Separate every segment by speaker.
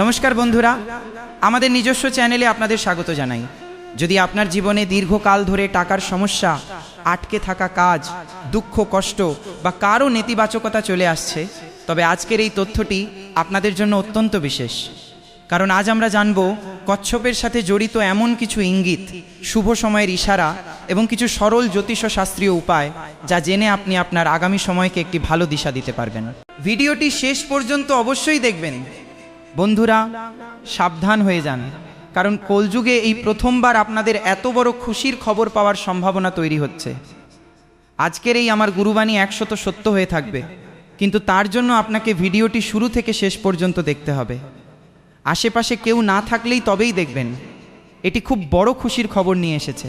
Speaker 1: নমস্কার বন্ধুরা, আমাদের নিজস্ব চ্যানেলে আপনাদের স্বাগত জানাই। যদি আপনার জীবনে দীর্ঘকাল ধরে টাকার সমস্যা, আটকে থাকা কাজ, দুঃখ কষ্ট বা কারো নেতিবাচকতা চলে আসছে, তবে আজকের এই তথ্যটি আপনাদের জন্য অত্যন্ত বিশেষ। কারণ আজ আমরা জানব কচ্ছপের সাথে জড়িত এমন কিছু ইঙ্গিত, শুভ সময়ের ইশারা এবং কিছু সরল জ্যোতিষশাস্ত্রীয় উপায়, যা জেনে আপনি আপনার আগামী সময়কে একটি ভালো দিশা দিতে পারবেন। ভিডিওটি শেষ পর্যন্ত অবশ্যই দেখবেন। বন্ধুরা, সাবধান হয়ে যান, কারণ কলযুগে এই প্রথমবার আপনাদের এত বড় খুশির খবর পাওয়ার সম্ভাবনা তৈরি হচ্ছে। আজকের এই আমার গুরুবাণী 100% সত্য হয়ে থাকবে, কিন্তু তার জন্য আপনাকে ভিডিওটি শুরু থেকে শেষ পর্যন্ত দেখতে হবে। আশেপাশে কেউ না থাকলেই তবেই দেখবেন। এটি খুব বড় খুশির খবর নিয়ে এসেছে।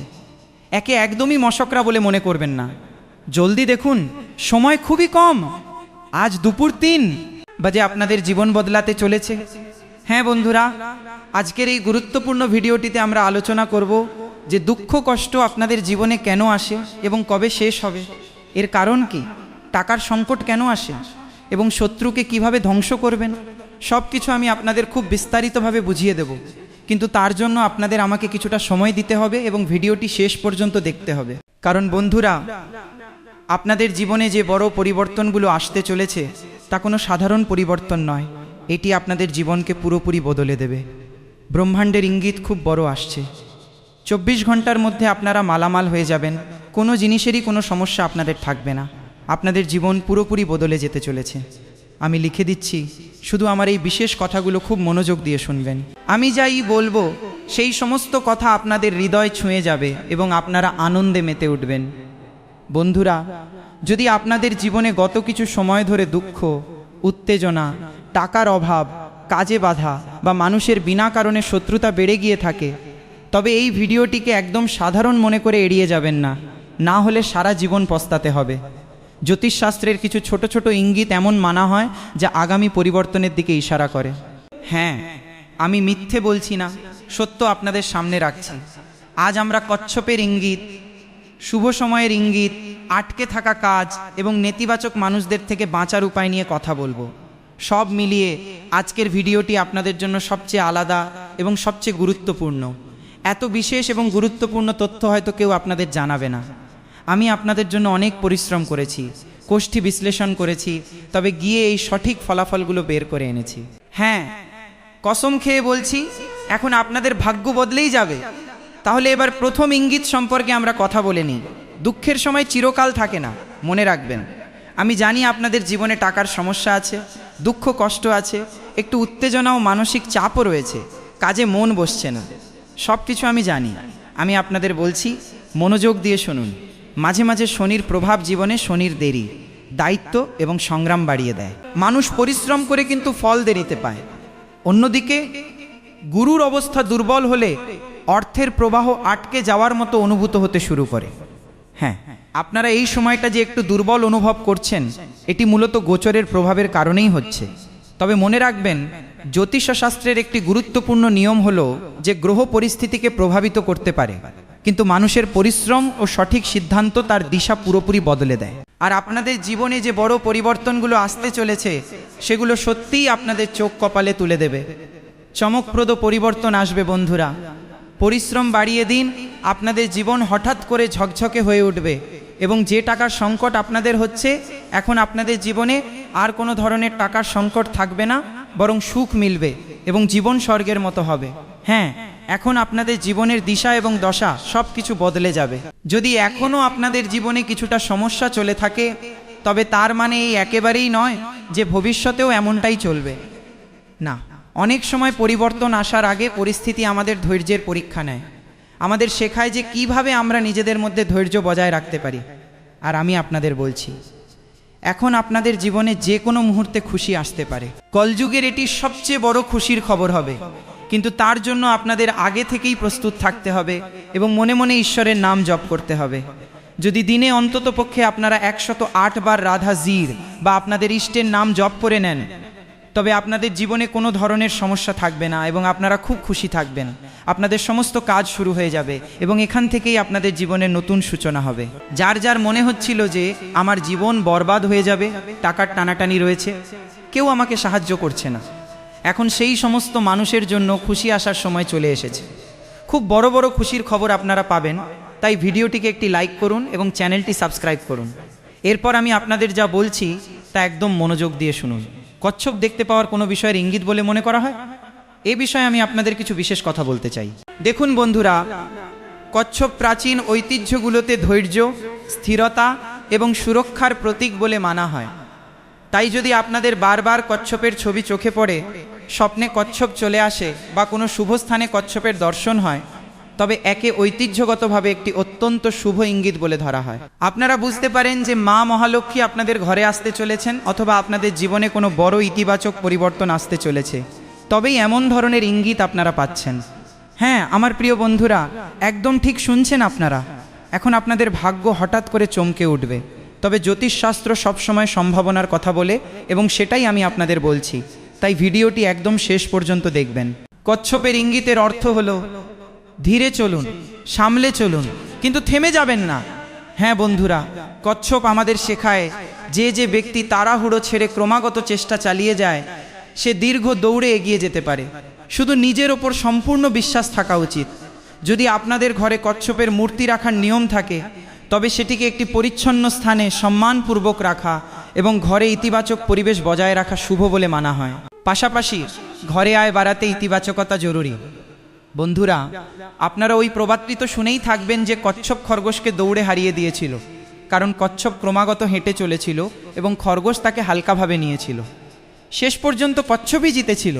Speaker 1: একে একদমই মশকরা বলে মনে করবেন না। জলদি দেখুন, সময় খুবই কম। আজ দুপুর 3 বাজে আপনাদের জীবন বদলাতে চলেছে। হ্যাঁ বন্ধুরা, আজকের এই গুরুত্বপূর্ণ ভিডিওটিতে আমরা আলোচনা করব যে দুঃখ কষ্ট আপনাদের জীবনে কেন আসে এবং কবে শেষ হবে, এর কারণ কি, টাকার সংকট কেন আসে এবং শত্রুকে কিভাবে ধ্বংস করবেন। সব কিছু আমি আপনাদের খুব বিস্তারিতভাবে বুঝিয়ে দেব, কিন্তু তার জন্য আপনাদের আমাকে কিছুটা সময় দিতে হবে এবং ভিডিওটি শেষ পর্যন্ত দেখতে হবে। কারণ বন্ধুরা, আপনাদের জীবনে যে বড় পরিবর্তনগুলো আসতে চলেছে তা কোনো সাধারণ পরিবর্তন নয়। এটি আপনাদের জীবনকে পুরোপুরি বদলে দেবে। ব্রহ্মাণ্ডের ইঙ্গিত খুব বড় আসছে। 24 ঘন্টার মধ্যে আপনারা মালামাল হয়ে যাবেন। কোনো জিনিসেরই কোনো সমস্যা আপনাদের থাকবে না। আপনাদের জীবন পুরোপুরি বদলে যেতে চলেছে। আমি লিখে দিচ্ছি, শুধু আমার এই বিশেষ কথাগুলো খুব মনোযোগ দিয়ে শুনবেন। আমি যাই বলবো সেই সমস্ত কথা আপনাদের হৃদয় ছুঁয়ে যাবে এবং আপনারা আনন্দে মেতে উঠবেন। বন্ধুরা, যদি আপনাদের জীবনে গত কিছু সময় ধরে দুঃখ, উত্তেজনা, টাকার অভাব, কাজে বাধা বা মানুষের বিনা কারণে শত্রুতা বেড়ে গিয়ে থাকে, তবে এই ভিডিওটিকে একদম সাধারণ মনে করে এড়িয়ে যাবেন না, না হলে সারা জীবন পস্তাতে হবে। জ্যোতিষশাস্ত্রের কিছু ছোট ছোট ইঙ্গিত এমন মানা হয় যা আগামী পরিবর্তনের দিকে ইশারা করে। হ্যাঁ, আমি মিথ্যে বলছি না, সত্য আপনাদের সামনে রাখছি। আজ আমরা কচ্ছপের ইঙ্গিত, শুভ সময়ের ইঙ্গিত, আটকে থাকা কাজ এবং নেতিবাচক মানুষদের থেকে বাঁচার উপায় নিয়ে কথা বলবো। সব মিলিয়ে আজকের ভিডিওটি আপনাদের জন্য সবচেয়ে আলাদা এবং সবচেয়ে গুরুত্বপূর্ণ। এত বিশেষ এবং গুরুত্বপূর্ণ তথ্য হয়তো কেউ আপনাদের জানাবে না। আমি আপনাদের জন্য অনেক পরিশ্রম করেছি, কোষ্ঠী বিশ্লেষণ করেছি, তবে গিয়ে এই সঠিক ফলাফলগুলো বের করে এনেছি। হ্যাঁ, কসম খেয়ে বলছি, এখন আপনাদের ভাগ্য বদলেই যাবে। তাহলে এবার প্রথম ইঙ্গিত সম্পর্কে আমরা কথা বলে নিই। দুঃখের সময় চিরকাল থাকে না, মনে রাখবেন। আমি জানি আপনাদের জীবনে টাকার সমস্যা আছে, দুঃখ কষ্ট আছে, একটু উত্তেজনা ও মানসিক চাপও রয়েছে, কাজে মন বসছে না। সব কিছু আমি জানি। আমি আপনাদের বলছি, মনোযোগ দিয়ে শুনুন। মাঝে মাঝে শনির প্রভাব জীবনে, শনির দেরি, দায়িত্ব এবং সংগ্রাম বাড়িয়ে দেয়। মানুষ পরিশ্রম করে কিন্তু ফল দেরিতে পায়। অন্যদিকে গুরুর অবস্থা দুর্বল হলে অর্থের প্রবাহ আটকে যাওয়ার মতো অনুভূত হতে শুরু করে। হ্যাঁ, আপনারা এই সময়টা যে একটু দুর্বল অনুভব করছেন, এটি মূলত গোচরের প্রভাবের কারণেই হচ্ছে। তবে মনে রাখবেন, জ্যোতিষশাস্ত্রের একটি গুরুত্বপূর্ণ নিয়ম হলো যে গ্রহ পরিস্থিতিকে প্রভাবিত করতে পারে, কিন্তু মানুষের পরিশ্রম ও সঠিক সিদ্ধান্ত তার দিশা পুরোপুরি বদলে দেয়। আর আপনাদের জীবনে যে বড় পরিবর্তনগুলো আসতে চলেছে, সেগুলো সত্যিই আপনাদের চোখ কপালে তুলে দেবে। চমকপ্রদ পরিবর্তন আসবে বন্ধুরা। পরিশ্রম বাড়িয়ে দিন, আপনাদের জীবন হঠাৎ করে ঝকঝকে হয়ে উঠবে এবং যে টাকার সংকট আপনাদের হচ্ছে, এখন আপনাদের জীবনে আর কোনো ধরনের টাকার সংকট থাকবে না, বরং সুখ মিলবে এবং জীবন স্বর্গের মতো হবে। হ্যাঁ, এখন আপনাদের জীবনের দিশা এবং দশা সব কিছু বদলে যাবে। যদি এখনও আপনাদের জীবনে কিছুটা সমস্যা চলে থাকে, তবে তার মানে এই একেবারেই নয় যে ভবিষ্যতেও এমনটাই চলবে। না, অনেক সময় পরিবর্তন আসার আগে পরিস্থিতি আমাদের ধৈর্যের পরীক্ষা নেয়, আমাদের শেখায় যে কিভাবে আমরা নিজেদের মধ্যে ধৈর্য বজায় রাখতে পারি। আর আমি আপনাদের বলছি, এখন আপনাদের জীবনে যে কোনো মুহূর্তে খুশি আসতে পারে। কলযুগের এটি সবচেয়ে বড় খুশির খবর হবে, কিন্তু তার জন্য আপনাদের আগে থেকেই প্রস্তুত থাকতে হবে এবং মনে মনে ঈশ্বরের নাম জপ করতে হবে। যদি দিনে অন্ততপক্ষে আপনারা 108 বার রাধা জির বা আপনাদের ইষ্টের নাম জপ করে নেন, তবে আপনাদের জীবনে কোনো ধরনের সমস্যা থাকবে না এবং আপনারা খুব খুশি থাকবেন। আপনাদের সমস্ত কাজ শুরু হয়ে যাবে এবং এখান থেকেই আপনাদের জীবনের নতুন সূচনা হবে। যার যার মনে হচ্ছিল যে আমার জীবন বরবাদ হয়ে যাবে, টাকার টানাটানি রয়েছে, কেউ আমাকে সাহায্য করছে না, এখন সেই সমস্ত মানুষের জন্য খুশি আসার সময় চলে এসেছে। খুব বড় বড় খুশির খবর আপনারা পাবেন, তাই ভিডিওটিকে একটি লাইক করুন এবং চ্যানেলটি সাবস্ক্রাইব করুন। এরপর আমি আপনাদের যা বলছি তা একদম মনোযোগ দিয়ে শুনুন। কচ্ছপ দেখতে পাওয়ার কোনো বিষয়ের ইঙ্গিত বলে মনে করা হয়? এ বিষয়ে আমি আপনাদের কিছু বিশেষ কথা বলতে চাই। দেখুন বন্ধুরা, কচ্ছপ প্রাচীন ঐতিহ্যগুলোতে ধৈর্য, স্থিরতা এবং সুরক্ষার প্রতীক বলে মানা হয়। তাই যদি আপনাদের বারবার কচ্ছপের ছবি চোখে পড়ে, স্বপ্নে কচ্ছপ চলে আসে বা কোনো শুভ স্থানে কচ্ছপের দর্শন হয়, তবে একে ঐতিহ্যগতভাবে একটি অত্যন্ত শুভ ইঙ্গিত বলে ধরা হয়। আপনারা বুঝতে পারেন যে মা মহালক্ষ্মী আপনাদের ঘরে আসতে চলেছেন, অথবা আপনাদের জীবনে কোনো বড় ইতিবাচক পরিবর্তন আসতে চলেছে, তবেই এমন ধরনের ইঙ্গিত আপনারা পাচ্ছেন। হ্যাঁ আমার প্রিয় বন্ধুরা, একদম ঠিক শুনছেন আপনারা। এখন আপনাদের ভাগ্য হঠাৎ করে চমকে উঠবে। তবে জ্যোতিষশাস্ত্র সবসময় সম্ভাবনার কথা বলে, এবং সেটাই আমি আপনাদের বলছি, তাই ভিডিওটি একদম শেষ পর্যন্ত দেখবেন। কচ্ছপের ইঙ্গিতের অর্থ হলো ধীরে চলুন, সামলে চলুন, কিন্তু থেমে যাবেন না। হ্যাঁ বন্ধুরা, কচ্ছপ আমাদের শেখায় যে ব্যক্তি তাড়াহুড়ো ছেড়ে ক্রমাগত চেষ্টা চালিয়ে যায়, সে দীর্ঘ দৌড়ে এগিয়ে যেতে পারে। শুধু নিজের ওপর সম্পূর্ণ বিশ্বাস থাকা উচিত। যদি আপনাদের ঘরে কচ্ছপের মূর্তি রাখার নিয়ম থাকে, তবে সেটিকে একটি পরিচ্ছন্ন স্থানে সম্মানপূর্বক রাখা এবং ঘরে ইতিবাচক পরিবেশ বজায় রাখা শুভ বলে মানা হয়। পাশাপাশি ঘরে আয় বাড়াতে ইতিবাচকতা জরুরি। বন্ধুরা, আপনারা ওই প্রবাদটি তো শুনেই থাকবেন যে কচ্ছপ খরগোশকে দৌড়ে হারিয়ে দিয়েছিল, কারণ কচ্ছপ ক্রমাগত হেঁটে চলেছিল এবং খরগোশ তাকে হালকাভাবে নিয়েছিল। শেষ পর্যন্ত কচ্ছপই জিতেছিল।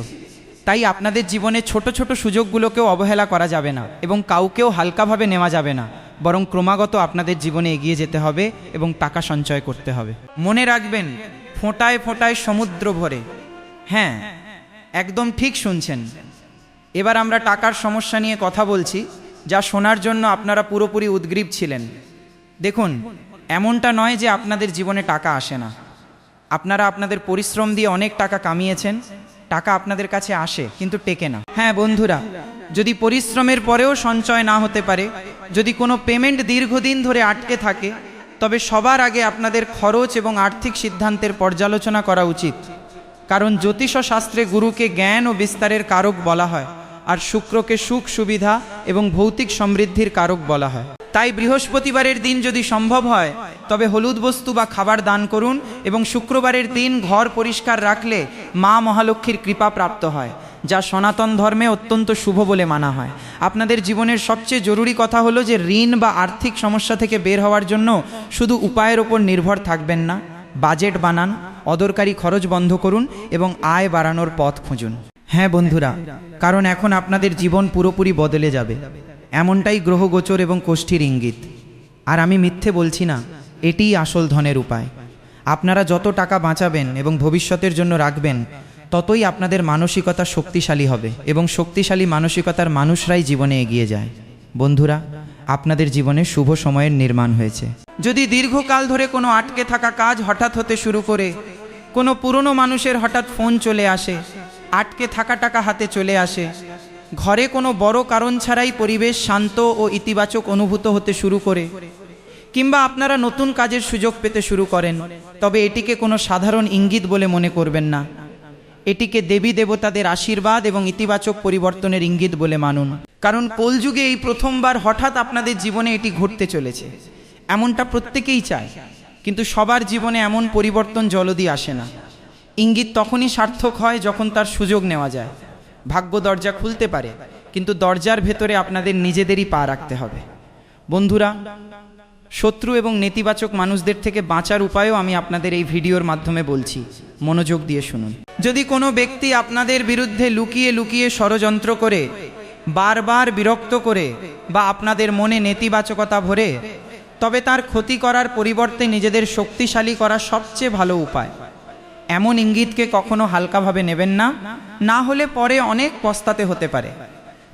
Speaker 1: তাই আপনাদের জীবনে ছোট ছোট সুযোগগুলোকেও অবহেলা করা যাবে না এবং কাউকেও হালকাভাবে নেওয়া যাবে না, বরং ক্রমাগত আপনাদের জীবনে এগিয়ে যেতে হবে এবং টাকা সঞ্চয় করতে হবে। মনে রাখবেন, ফোঁটায় ফোঁটায় সমুদ্র ভরে। হ্যাঁ, একদম ঠিক শুনছেন। এবার আমরা টাকার সমস্যা নিয়ে কথা বলছি, যা শোনার জন্য আপনারা পুরোপুরি উদ্গ্রীব ছিলেন। দেখুন, এমনটা নয় যে আপনাদের জীবনে টাকা আসে না। আপনারা আপনাদের পরিশ্রম দিয়ে অনেক টাকা কামিয়েছেন, টাকা আপনাদের কাছে আসে কিন্তু টেকে না। হ্যাঁ বন্ধুরা, যদি পরিশ্রমের পরেও সঞ্চয় না হতে পারে, যদি কোনো পেমেন্ট দীর্ঘদিন ধরে আটকে থাকে, তবে সবার আগে আপনাদের খরচ এবং আর্থিক সিদ্ধান্তের পর্যালোচনা করা উচিত। কারণ জ্যোতিষ শাস্ত্রে গুরুকে জ্ঞান ও বিস্তারের কারক বলা হয়, আর শুক্রকে সুখ সুবিধা এবং ভৌতিক সমৃদ্ধির কারক বলা হয়। তাই বৃহস্পতিবারের দিন যদি সম্ভব হয়, তবে হলুদ বস্তু বা খাবার দান করুন, এবং শুক্রবারের দিন ঘর পরিষ্কার রাখলে মা মহালক্ষ্মীর কৃপা প্রাপ্ত হয়, যা সনাতন ধর্মে অত্যন্ত শুভ বলে মানা হয়। আপনাদের জীবনের সবচেয়ে জরুরি কথা হলো যে ঋণ বা আর্থিক সমস্যা থেকে বের হওয়ার জন্য শুধু উপায়ের ওপর নির্ভর থাকবেন না, বাজেট বানান, অদরকারি খরচ বন্ধ করুন এবং আয় বাড়ানোর পথ খুঁজুন। হ্যাঁ বন্ধুরা, কারণ এখন আপনাদের জীবন পুরোপুরি বদলে যাবে, এমনটাই গ্রহগোচর এবং কোষ্ঠীর ইঙ্গিত। আর আমি মিথ্যে বলছি না, এটিই আসল ধনের উপায়। আপনারা যত টাকা বাঁচাবেন এবং ভবিষ্যতের জন্য রাখবেন, ততই আপনাদের মানসিকতা শক্তিশালী হবে, এবং শক্তিশালী মানসিকতার মানুষরাই জীবনে এগিয়ে যায়। বন্ধুরা, আপনাদের জীবনে শুভ সময়ের নির্মাণ হয়েছে। যদি দীর্ঘকাল ধরে কোনো আটকে থাকা কাজ হঠাৎ হতে শুরু করে, কোনো পুরনো মানুষের হঠাৎ ফোন চলে আসে, আটকে থাকা টাকা হাতে চলে আসে, ঘরে কোনো বড় কারণ ছাড়াই পরিবেশ শান্ত ও ইতিবাচক অনুভূত হতে শুরু করে, কিংবা আপনারা নতুন কাজের সুযোগ পেতে শুরু করেন, তবে এটিকে কোনো সাধারণ ইঙ্গিত বলে মনে করবেন না। এটিকে দেবী দেবতাদের আশীর্বাদ এবং ইতিবাচক পরিবর্তনের ইঙ্গিত বলে মানুন। কারণ কলযুগে এই প্রথমবার হঠাৎ আপনাদের জীবনে এটি ঘটতে চলেছে। এমনটা প্রত্যেকেই চায়, কিন্তু সবার জীবনে এমন পরিবর্তন জলদি আসে না। ইঙ্গিত তখনই সার্থক হয় যখন তার সুযোগ নেওয়া যায়। ভাগ্য দরজা খুলতে পারে, কিন্তু দরজার ভেতরে আপনাদের নিজেদেরই পা রাখতে হবে। বন্ধুরা, শত্রু এবং নেতিবাচক মানুষদের থেকে বাঁচার উপায়ও আমি আপনাদের এই ভিডিওর মাধ্যমে বলছি, মনোযোগ দিয়ে শুনুন। যদি কোনো ব্যক্তি আপনাদের বিরুদ্ধে লুকিয়ে লুকিয়ে ষড়যন্ত্র করে, বারবার বিরক্ত করে, বা আপনাদের মনে নেতিবাচকতা ভরে, তবে তার ক্ষতি করার পরিবর্তে নিজেদের শক্তিশালী করা সবচেয়ে ভালো উপায়। এমন ইঙ্গিতকে কখনো হালকাভাবে নেবেন না, না হলে পরে অনেক পস্তাতে হতে পারে।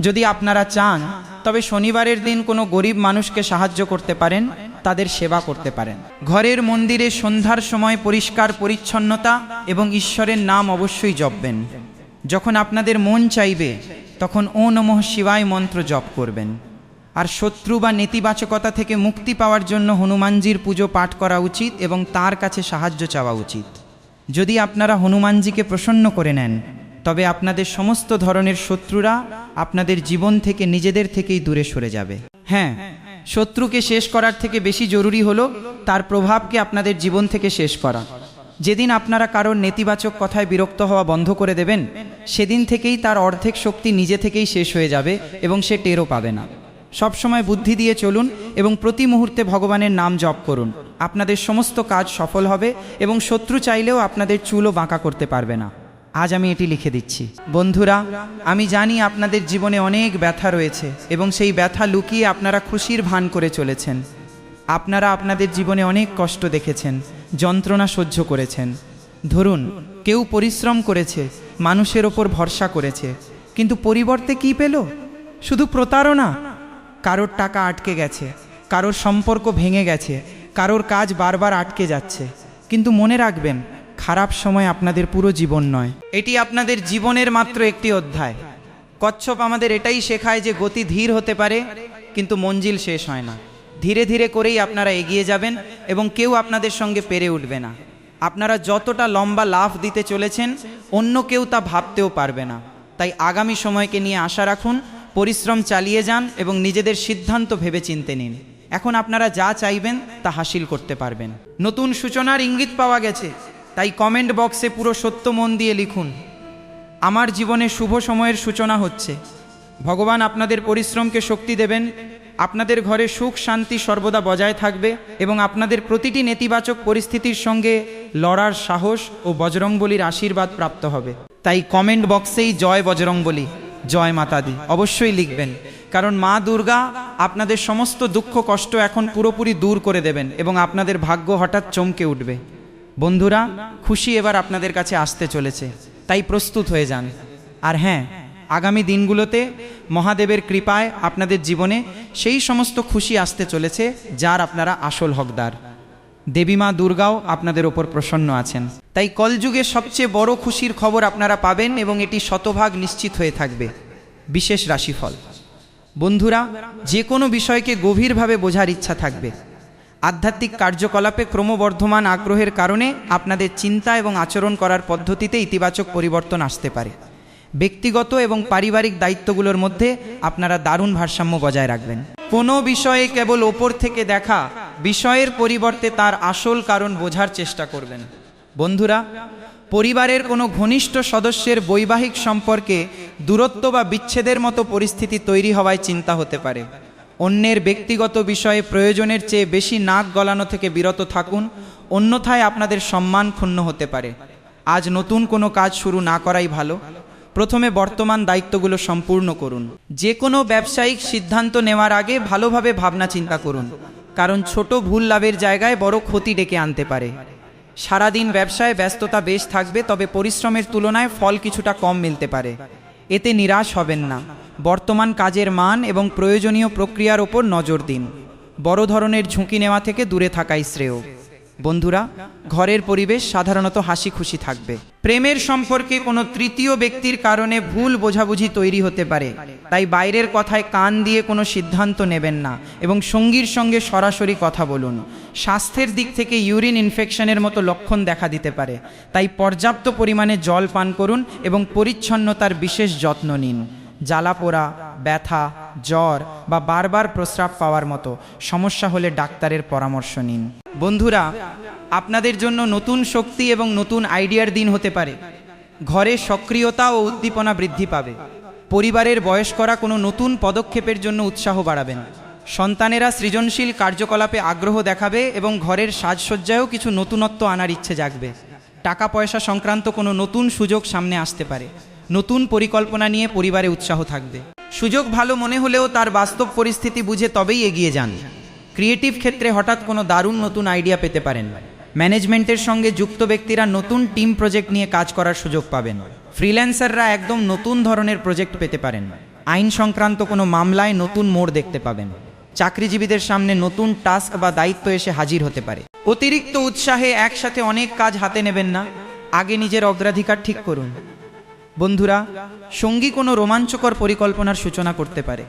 Speaker 1: যদি আপনারা চান, তবে শনিবারের দিন কোনো গরিব মানুষকে সাহায্য করতে পারেন, তাদের সেবা করতে পারেন। ঘরের মন্দিরে সন্ধ্যার সময় পরিষ্কার পরিচ্ছন্নতা এবং ঈশ্বরের নাম অবশ্যই জপবেন। যখন আপনাদের মন চাইবে, তখন ও নমঃ শিবায় মন্ত্র জপ করবেন। আর শত্রু বা নেতিবাচকতা থেকে মুক্তি পাওয়ার জন্য হনুমানজির পুজো পাঠ করা উচিত এবং তার কাছে সাহায্য চাওয়া উচিত। যদি আপনারা হনুমানজিকে প্রসন্ন করে নেন, তবে আপনাদের সমস্ত ধরনের শত্রুরা আপনাদের জীবন থেকে নিজেদের থেকেই দূরে সরে যাবে। হ্যাঁ, শত্রুকে শেষ করার থেকে বেশি জরুরি হলো তার প্রভাবকে আপনাদের জীবন থেকে শেষ করা। যেদিন আপনারা কারোর নেতিবাচক কথায় বিরক্ত হওয়া বন্ধ করে দেবেন, সেদিন থেকেই তার অর্ধেক শক্তি নিজে থেকেই শেষ হয়ে যাবে এবং সে টেরও পাবে না। সবসময় বুদ্ধি দিয়ে চলুন এবং প্রতি মুহূর্তে ভগবানের নাম জপ করুন। আপনাদের সমস্ত কাজ সফল হবে এবং শত্রু চাইলেও আপনাদের চুলও বাঁকা করতে পারবে না। আজ আমি এটি লিখে দিচ্ছি। বন্ধুরা, আমি জানি আপনাদের জীবনে অনেক ব্যথা রয়েছে এবং সেই ব্যথা লুকিয়ে আপনারা খুশির ভান করে চলেছেন। আপনারা আপনাদের জীবনে অনেক কষ্ট দেখেছেন, যন্ত্রণা সহ্য করেছেন। ধরুন, কেউ পরিশ্রম করেছে, মানুষের ওপর ভরসা করেছে, কিন্তু পরিবর্তে কি পেল? শুধু প্রতারণা। কারোর টাকা আটকে গেছে, কারোর সম্পর্ক ভেঙে গেছে, কারোর কাজ বারবার আটকে যাচ্ছে। কিন্তু মনে রাখবেন, খারাপ সময় আপনাদের পুরো জীবন নয়, এটি আপনাদের জীবনের মাত্র একটি অধ্যায়। কচ্ছপ আমাদের এটাই শেখায় যে গতি ধীর হতে পারে, কিন্তু মঞ্জিল শেষ হয় না। ধীরে ধীরে করেই আপনারা এগিয়ে যাবেন এবং কেউ আপনাদের সঙ্গে পেরে উঠবে না। আপনারা যতটা লম্বা লাফ দিতে চলেছেন, অন্য কেউ তা ভাবতেও পারবে না। তাই আগামী সময়কে নিয়ে আশা রাখুন, পরিশ্রম চালিয়ে যান এবং নিজেদের সিদ্ধান্ত ভেবে চিনতে নিন। এখন আপনারা যা চাইবেন তা হাসিল করতে পারবেন। নতুন সূচনার ইঙ্গিত পাওয়া গেছে, তাই কমেন্ট বক্সে পুরো সত্য মন দিয়ে লিখুন, আমার জীবনে শুভ সময়ের সূচনা হচ্ছে। ভগবান আপনাদের পরিশ্রমকে শক্তি দেবেন, আপনাদের ঘরে সুখ শান্তি সর্বদা বজায় থাকবে এবং আপনাদের প্রতিটি নেতিবাচক পরিস্থিতির সঙ্গে লড়ার সাহস ও বজরংবলীর আশীর্বাদ প্রাপ্ত হবে। তাই কমেন্ট বক্সেই জয় বজরংবলী, জয় মাতা দি অবশ্যই লিখবেন, কারণ মা দুর্গা আপনাদের সমস্ত দুঃখ কষ্ট এখন পুরোপুরি দূর করে দেবেন এবং আপনাদের ভাগ্য হঠাৎ চমকে উঠবে। বন্ধুরা, খুশি এবার আপনাদের কাছে আসতে চলেছে, তাই প্রস্তুত হয়ে যান। আর হ্যাঁ, আগামী দিনগুলোতে মহাদেবের কৃপায় আপনাদের জীবনে সেই সমস্ত খুশি আসতে চলেছে যার আপনারা আসল হকদার। দেবী মা দুর্গাও আপনাদের ওপর প্রসন্ন আছেন। তাই কলযুগে সবচেয়ে বড় খুশির খবর আপনারা পাবেন এবং এটি শতভাগ নিশ্চিত হয়ে থাকবে। বিশেষ রাশিফল। বন্ধুরা, যে কোনো বিষয়কে গভীরভাবে বোঝার ইচ্ছা থাকবে। আধ্যাত্মিক কার্যকলাপে ক্রমবর্ধমান আগ্রহের কারণে আপনাদের চিন্তা এবং আচরণ করার পদ্ধতিতে ইতিবাচক পরিবর্তন আসতে পারে। ব্যক্তিগত এবং পারিবারিক দায়িত্বগুলোর মধ্যে আপনারা দারুণ ভারসাম্য বজায় রাখবেন। কোনো বিষয়ে কেবল ওপর থেকে দেখা বিষয়ের পরিবর্তে তার আসল কারণ বোঝার চেষ্টা করবেন। বন্ধুরা, পরিবারের কোনো ঘনিষ্ঠ সদস্যের বৈবাহিক সম্পর্কে দূরত্ব বা বিচ্ছেদের মতো পরিস্থিতি তৈরি হওয়ায় চিন্তা হতে পারে। অন্যের ব্যক্তিগত বিষয়ে প্রয়োজনের চেয়ে বেশি নাক গলানো থেকে বিরত থাকুন, অন্যথায় আপনাদের সম্মান ক্ষুণ্ণ হতে পারে। আজ নতুন কোনো কাজ শুরু না করাই ভালো। প্রথমে বর্তমান দায়িত্বগুলো সম্পূর্ণ করুন। যে কোনো ব্যবসায়িক সিদ্ধান্ত নেওয়ার আগে ভালোভাবে ভাবনা চিন্তা করুন, কারণ ছোট ভুল লাভের জায়গায় বড় ক্ষতি ডেকে আনতে পারে। সারাদিন ব্যবসায় ব্যস্ততা বেশ থাকবে, তবে পরিশ্রমের তুলনায় ফল কিছুটা কম মিলতে পারে। এতে নিরাশ হবেন না। বর্তমান কাজের মান এবং প্রয়োজনীয় প্রক্রিয়ার ওপর নজর দিন। বড় ধরনের ঝুঁকি নেওয়া থেকে দূরে থাকাই শ্রেয়। বন্ধুরা, ঘরের পরিবেশ সাধারণত হাসি খুশি থাকবে। প্রেমের সম্পর্কে কোনো তৃতীয় ব্যক্তির কারণে ভুল বোঝাবুঝি তৈরি হতে পারে, তাই বাইরের কথায় কান দিয়ে কোনো সিদ্ধান্ত নেবেন না এবং সঙ্গীর সঙ্গে সরাসরি কথা বলুন। স্বাস্থ্যের দিক থেকে ইউরিন ইনফেকশনের মতো লক্ষণ দেখা দিতে পারে, তাই পর্যাপ্ত পরিমাণে জল পান করুন এবং পরিচ্ছন্নতার বিশেষ যত্ন নিন। জ্বালাপোড়া, ব্যথা, জ্বর বা বারবার প্রস্রাব পাওয়ার মতো সমস্যা হলে ডাক্তারের পরামর্শ নিন। বন্ধুরা, আপনাদের জন্য নতুন শক্তি এবং নতুন আইডিয়ার দিন হতে পারে। ঘরে সক্রিয়তা ও উদ্দীপনা বৃদ্ধি পাবে। পরিবারের বয়স্করা কোনো নতুন পদক্ষেপের জন্য উৎসাহ বাড়াবেন। সন্তানেরা সৃজনশীল কার্যকলাপে আগ্রহ দেখাবে এবং ঘরের সাজসজ্জায়ও কিছু নতুনত্ব আনার ইচ্ছে জাগবে। টাকা পয়সা সংক্রান্ত কোনো নতুন সুযোগ সামনে আসতে পারে। নতুন পরিকল্পনা নিয়ে পরিবারে উৎসাহ থাকবে। সুযোগ ভালো মনে হলেও তার বাস্তব পরিস্থিতি বুঝে তবেই এগিয়ে যান। ক্রিয়েটিভ ক্ষেত্রে হঠাৎ কোনো দারুণ নতুন আইডিয়া পেতে পারেন। ম্যানেজমেন্টের সঙ্গে যুক্ত ব্যক্তিরা নতুন টিম প্রজেক্ট নিয়ে কাজ করার সুযোগ পাবেন। ফ্রিল্যান্সাররা একদম নতুন ধরনের প্রজেক্ট পেতে পারেন। আইন সংক্রান্ত কোনো মামলায় নতুন মোড় দেখতে পাবেন। চাকরিজীবীদের সামনে নতুন টাস্ক বা দায়িত্ব এসে হাজির হতে পারে। অতিরিক্ত উৎসাহে একসাথে অনেক কাজ হাতে নেবেন না, আগে নিজের অগ্রাধিকার ঠিক করুন। বন্ধুরা, সঙ্গী কোনো রোমাঞ্চকর পরিকল্পনার সূচনা করতে পারে।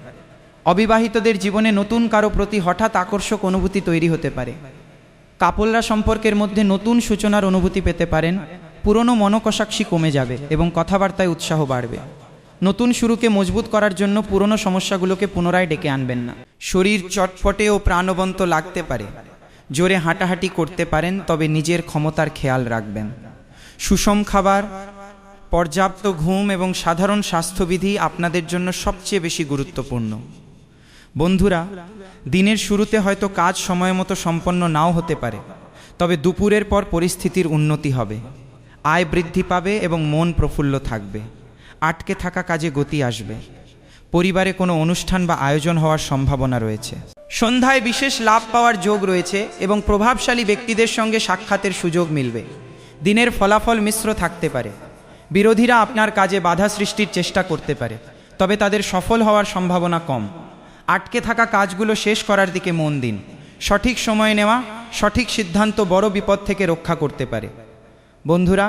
Speaker 1: অবিবাহিতদের জীবনে নতুন কারো প্রতি হঠাৎ আকর্ষক অনুভূতি তৈরি হতে পারে। কাপলরা সম্পর্কের মধ্যে নতুন সূচনার অনুভূতি পেতে পারেন। পুরনো মনোকষাক্ষী কমে যাবে এবং কথাবার্তায় উৎসাহ বাড়বে। নতুন শুরুকে মজবুত করার জন্য পুরনো সমস্যাগুলোকে পুনরায় ডেকে আনবেন না। শরীর চটপটে ও প্রাণবন্ত লাগতে পারে, জোরে হাঁটাহাঁটি করতে পারেন, তবে নিজের ক্ষমতার খেয়াল রাখবেন। সুষম খাবার, পর্যাপ্ত ঘুম এবং সাধারণ স্বাস্থ্যবিধি আপনাদের জন্য সবচেয়ে বেশি গুরুত্বপূর্ণ। বন্ধুরা, দিনের শুরুতে হয়তো কাজ সময় মতো সম্পন্ন নাও হতে পারে, তবে দুপুরের পর পরিস্থিতির উন্নতি হবে, আয় বৃদ্ধি পাবে এবং মন প্রফুল্ল থাকবে। আটকে থাকা কাজে গতি আসবে। পরিবারে কোনো অনুষ্ঠান বা আয়োজন হওয়ার সম্ভাবনা রয়েছে। সন্ধ্যায় বিশেষ লাভ পাওয়ার যোগ রয়েছে এবং প্রভাবশালী ব্যক্তিদের সঙ্গে সাক্ষাতের সুযোগ মিলবে। দিনের ফলাফল মিশ্র থাকতে পারে। বিরোধীরা আপনার কাজে বাধা সৃষ্টির চেষ্টা করতে পারে, তবে তাদের সফল হওয়ার সম্ভাবনা কম। আটকে থাকা কাজগুলো শেষ করার দিকে মন দিন। সঠিক সময় নেওয়া, সঠিক সিদ্ধান্ত বড় বিপদ থেকে রক্ষা করতে পারে। বন্ধুরা,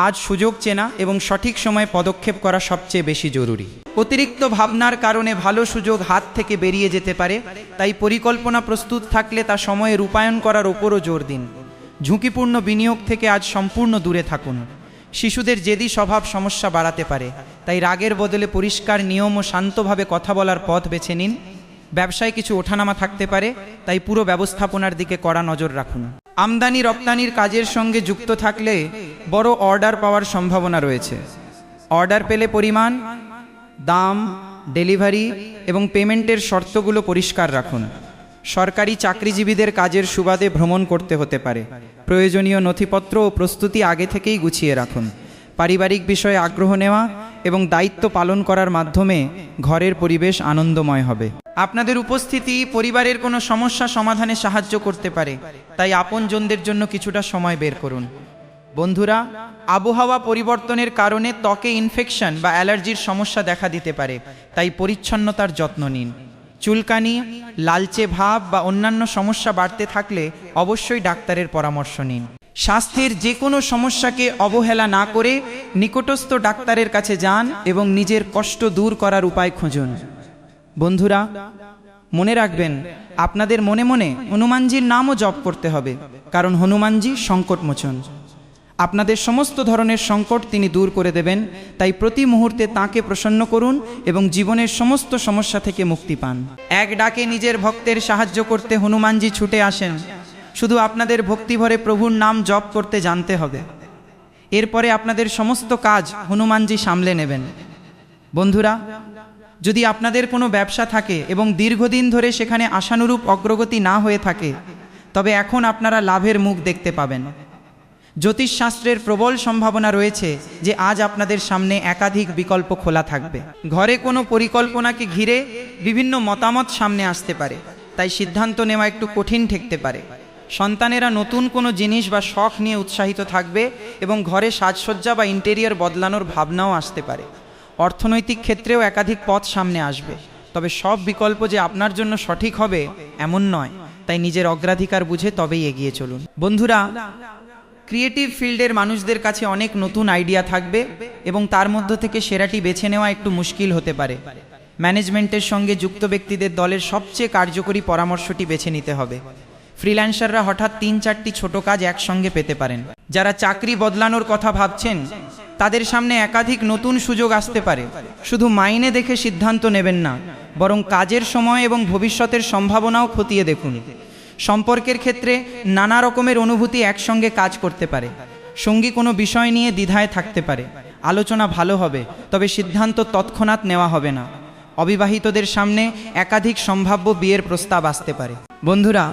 Speaker 1: আজ সুযোগ চেনা এবং সঠিক সময়ে পদক্ষেপ করা সবচেয়ে বেশি জরুরি। অতিরিক্ত ভাবনার কারণে ভালো সুযোগ হাত থেকে বেরিয়ে যেতে পারে, তাই পরিকল্পনা প্রস্তুত থাকলে তা সময়ে রূপায়ণ করার ওপরও জোর দিন। ঝুঁকিপূর্ণ বিনিয়োগ থেকে আজ সম্পূর্ণ দূরে থাকুন। শিশুদের জেদি স্বভাব সমস্যা বাড়াতে পারে, তাই রাগের বদলে পরিষ্কার নিয়ম ও শান্তভাবে কথা বলার পথ বেছে নিন। ব্যবসায় কিছু ওঠানামা থাকতে পারে, তাই পুরো ব্যবস্থাপনার দিকে কড়া নজর রাখুন। আমদানি রপ্তানির কাজের সঙ্গে যুক্ত থাকলে বড় অর্ডার পাওয়ার সম্ভাবনা রয়েছে। অর্ডার পেলে পরিমাণ, দাম, ডেলিভারি এবং পেমেন্টের শর্তগুলো পরিষ্কার রাখুন। সরকারি চাকরিজীবীদের কাজের সুবাদে ভ্রমণ করতে হতে পারে। প্রয়োজনীয় নথিপত্র ও প্রস্তুতি আগে থেকেই গুছিয়ে রাখুন। পারিবারিক বিষয়ে আগ্রহ নেওয়া এবং দায়িত্ব পালন করার মাধ্যমে ঘরের পরিবেশ আনন্দময় হবে। আপনাদের উপস্থিতি পরিবারের কোনো সমস্যা সমাধানে সাহায্য করতে পারে, তাই আপনজনদের জন্য কিছুটা সময় বের করুন। বন্ধুরা, আবহাওয়া পরিবর্তনের কারণে ত্বকে ইনফেকশন বা অ্যালার্জির সমস্যা দেখা দিতে পারে, তাই পরিচ্ছন্নতার যত্ন নিন। চুলকানি, লালচে ভাব বা অন্যান্য সমস্যা বাড়তে থাকলে অবশ্যই ডাক্তারের পরামর্শ নিন। স্বাস্থ্যের যে কোনো সমস্যাকে অবহেলা না করে নিকটস্থ ডাক্তারের কাছে যান এবং নিজের কষ্ট দূর করার উপায় খুঁজুন। বন্ধুরা, মনে রাখবেন, আপনাদের মনে মনে হনুমানজির নামও জপ করতে হবে, কারণ হনুমানজি সংকটমোচন। আপনাদের সমস্ত ধরনের সংকট তিনি দূর করে দেবেন, তাই প্রতি মুহূর্তে তাঁকে প্রসন্ন করুন এবং জীবনের সমস্ত সমস্যা থেকে মুক্তি পান। এক ডাকে নিজের ভক্তের সাহায্য করতে হনুমানজি ছুটে আসেন। শুধু আপনাদের ভক্তিভরে প্রভুর নাম জপ করতে জানতে হবে। এরপরে আপনাদের সমস্ত কাজ হনুমানজি সামলে নেবেন। বন্ধুরা, যদি আপনাদের কোনো ব্যবসা থাকে এবং দীর্ঘদিন ধরে সেখানে আশানুরূপ অগ্রগতি না হয়ে থাকে, তবে এখন আপনারা লাভের মুখ দেখতে পাবেন। জ্যোতিষশাস্ত্রের প্রবল সম্ভাবনা রয়েছে যে আজ আপনাদের সামনে একাধিক বিকল্প খোলা থাকবে। ঘরে কোনো পরিকল্পনাকে ঘিরে বিভিন্ন মতামত সামনে আসতে পারে, তাই সিদ্ধান্ত নেওয়া একটু কঠিন ঠেকতে পারে। সন্তানেরা নতুন কোনো জিনিস বা শখ নিয়ে উৎসাহিত থাকবে এবং ঘরে সাজসজ্জা বা ইন্টেরিয়র বদলানোর ভাবনাও আসতে পারে। অর্থনৈতিক ক্ষেত্রেও একাধিক পথ সামনে আসবে, তবে সব বিকল্প যে আপনার জন্য সঠিক হবে এমন নয়, তাই নিজের অগ্রাধিকার বুঝে তবেই এগিয়ে চলুন। বন্ধুরা, ক্রিয়েটিভ ফিল্ডের মানুষদের কাছে অনেক নতুন আইডিয়া থাকবে এবং তার মধ্য থেকে সেরাটি বেছে নেওয়া একটু মুশকিল হতে পারে। ম্যানেজমেন্টের সঙ্গে যুক্ত ব্যক্তিদের দলের সবচেয়ে কার্যকরী পরামর্শটি বেছে নিতে হবে। ফ্রিল্যান্সাররা হঠাৎ ৩-৪টি ছোট কাজ একসঙ্গে পেতে পারেন। যারা চাকরি বদলানোর কথা ভাবছেন, তাদের সামনে একাধিক নতুন সুযোগ আসতে পারে। শুধু মাইনে দেখে সিদ্ধান্ত নেবেন না, বরং কাজের সময় এবং ভবিষ্যতের সম্ভাবনাও খতিয়ে দেখুন। সম্পর্কের ক্ষেত্রে নানা রকমের অনুভূতি একসঙ্গে কাজ করতে পারে। সঙ্গী কোনো বিষয় নিয়ে দ্বিধায় থাকতে পারে। আলোচনা ভালো হবে, তবে সিদ্ধান্ত তৎক্ষণাৎ নেওয়া হবে না। অবিবাহিতদের সামনে একাধিক সম্ভাব্য বিয়ের প্রস্তাব আসতে পারে। বন্ধুরা,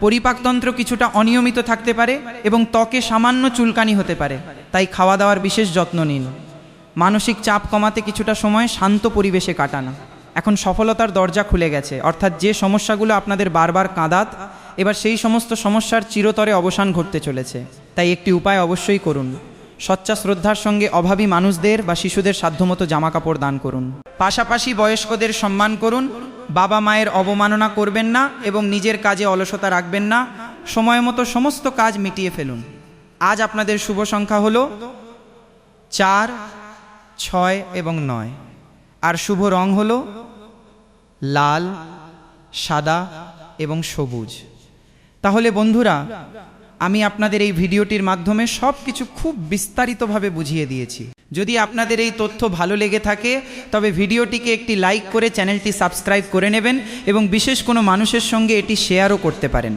Speaker 1: পরিপাকতন্ত্র কিছুটা অনিয়মিত থাকতে পারে এবং ত্বকে সামান্য চুলকানি হতে পারে, তাই খাওয়া দাওয়ার বিশেষ যত্ন নিন। মানসিক চাপ কমাতে কিছুটা সময় শান্ত পরিবেশে কাটানো। এখন সফলতার দরজা খুলে গেছে, অর্থাৎ যে সমস্যাগুলো আপনাদের বারবার কাঁদাত, এবার সেই সমস্ত সমস্যার চিরতরে অবসান ঘটতে চলেছে। তাই একটি উপায় অবশ্যই করুন। সচ্চা শ্রদ্ধার সঙ্গে অভাবী মানুষদের বা শিশুদের সাধ্যমতো জামাকাপড় দান করুন। পাশাপাশি বয়স্কদের সম্মান করুন। বাবা মায়ের অবমাননা করবেন না এবং নিজের কাজে অলসতা রাখবেন না। সময় মতো সমস্ত কাজ মিটিয়ে ফেলুন। আজ আপনাদের শুভ সংখ্যা হলো 4, 6 এবং 9, আর শুভ রং হলো লাল, সাদা এবং সবুজ। তাহলে বন্ধুরা, আমি আপনাদের এই ভিডিওটির মাধ্যমে সব কিছু খুব বিস্তারিতভাবে বুঝিয়ে দিয়েছি। যদি আপনাদের এই তথ্য ভালো লেগে থাকে তবে ভিডিওটিকে একটি লাইক করে চ্যানেলটি সাবস্ক্রাইব করে নেবেন এবং বিশেষ কোনো মানুষের সঙ্গে এটি শেয়ারও করতে পারেন।